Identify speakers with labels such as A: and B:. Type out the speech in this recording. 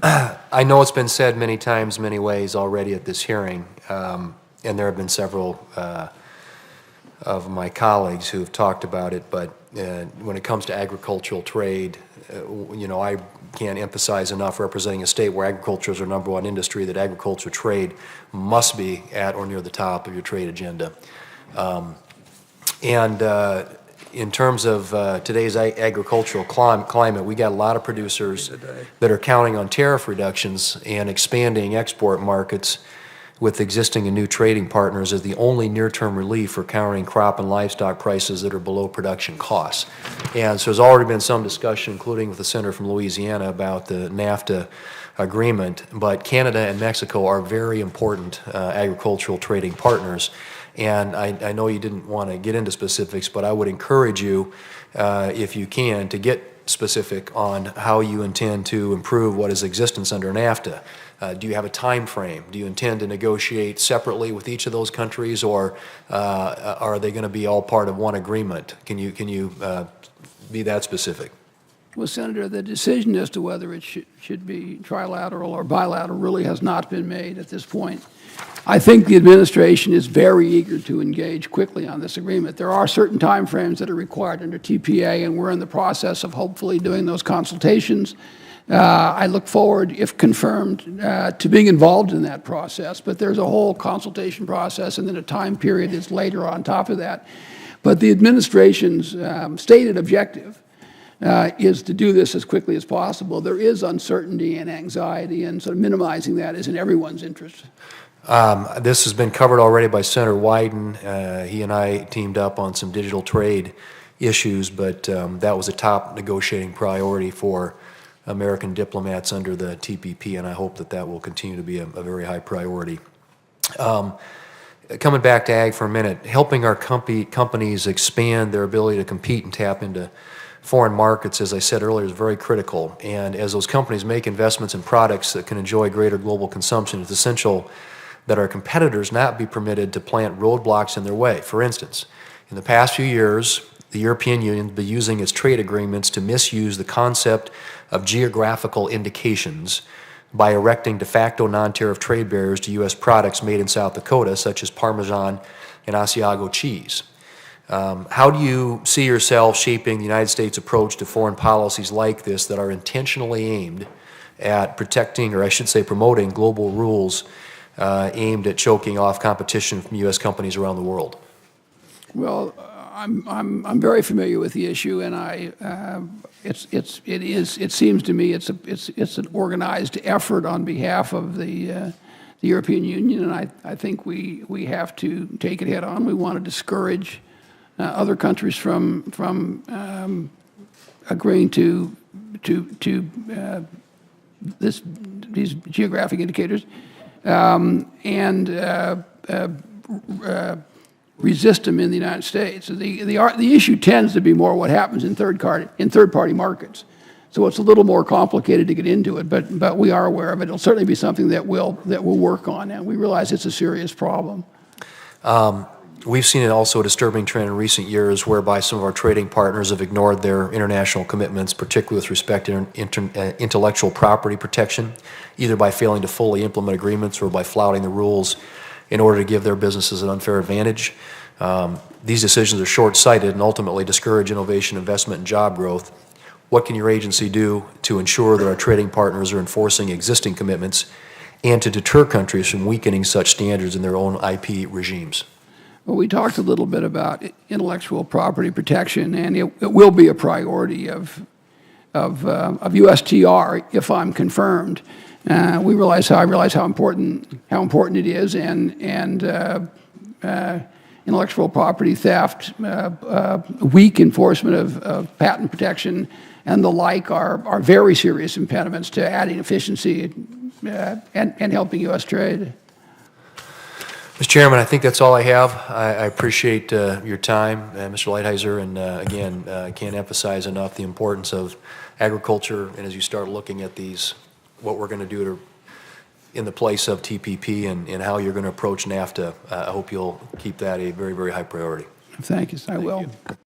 A: I know it's been said many times, many ways already at this hearing, and there have been several of my colleagues who have talked about it, but when it comes to agricultural trade, I can't emphasize enough, representing a state where agriculture is our #1 industry, that agriculture trade must be at or near the top of your trade agenda. In terms of today's agricultural climate, we got a lot of producers that are counting on tariff reductions and expanding export markets with existing and new trading partners as the only near-term relief for countering crop and livestock prices that are below production costs. And so there's already been some discussion, including with the senator from Louisiana, about the NAFTA agreement, but Canada and Mexico are very important agricultural trading partners. And I know you didn't want to get into specifics, but I would encourage you, if you can, to get specific on how you intend to improve what is existence under NAFTA. Do you have a time frame? Do you intend to negotiate separately with each of those countries, or are they going to be all part of one agreement? Can you be that specific?
B: Well, Senator, the decision as to whether it should be trilateral or bilateral really has not been made at this point. I think the administration is very eager to engage quickly on this agreement. There are certain timeframes that are required under TPA, and we're in the process of hopefully doing those consultations. I look forward, if confirmed, to being involved in that process. But there's a whole consultation process and then a time period that's later on top of that. But the administration's stated objective is to do this as quickly as possible. There is uncertainty and anxiety, and sort of minimizing that is in everyone's interest.
A: This has been covered already by Senator Wyden. He and I teamed up on some digital trade issues, but that was a top negotiating priority for American diplomats under the TPP, and I hope that that will continue to be a very high priority. Coming back to ag for a minute, helping our companies expand their ability to compete and tap into foreign markets, as I said earlier, is very critical. And as those companies make investments in products that can enjoy greater global consumption, it's essential that our competitors not be permitted to plant roadblocks in their way. For instance, in the past few years, the European Union has been using its trade agreements to misuse the concept of geographical indications by erecting de facto non-tariff trade barriers to U.S. products made in South Dakota, such as Parmesan and Asiago cheese. How do you see yourself shaping the United States' approach to foreign policies like this that are intentionally aimed at protecting, or I should say promoting, global rules aimed at choking off competition from U.S. companies around the world?
B: Well, I'm very familiar with the issue, and it seems to me it's an organized effort on behalf of the European Union, and I think we have to take it head on. We want to discourage other countries from agreeing to these geographic indicators and resist them in the United States. The issue tends to be more what happens in third-party markets. So it's a little more complicated to get into it, but we are aware of it. It'll certainly be something that we'll work on, and we realize it's a serious problem.
A: We've seen also a disturbing trend in recent years whereby some of our trading partners have ignored their international commitments, particularly with respect to intellectual property protection, either by failing to fully implement agreements or by flouting the rules in order to give their businesses an unfair advantage. These decisions are short-sighted and ultimately discourage innovation, investment, and job growth. What can your agency do to ensure that our trading partners are enforcing existing commitments and to deter countries from weakening such standards in their own IP regimes?
B: Well, we talked a little bit about intellectual property protection, and it will be a priority of USTR if I'm confirmed. I realize how important it is, and intellectual property theft, weak enforcement of patent protection, and the like are very serious impediments to adding efficiency and helping U.S. trade.
A: Mr. Chairman, I think that's all I have. I appreciate your time, Mr. Lighthizer, and again, I can't emphasize enough the importance of agriculture, and as you start looking at these, what we're going to do in the place of TPP and how you're going to approach NAFTA, I hope you'll keep that a very, very high priority.
B: Thank you. I will.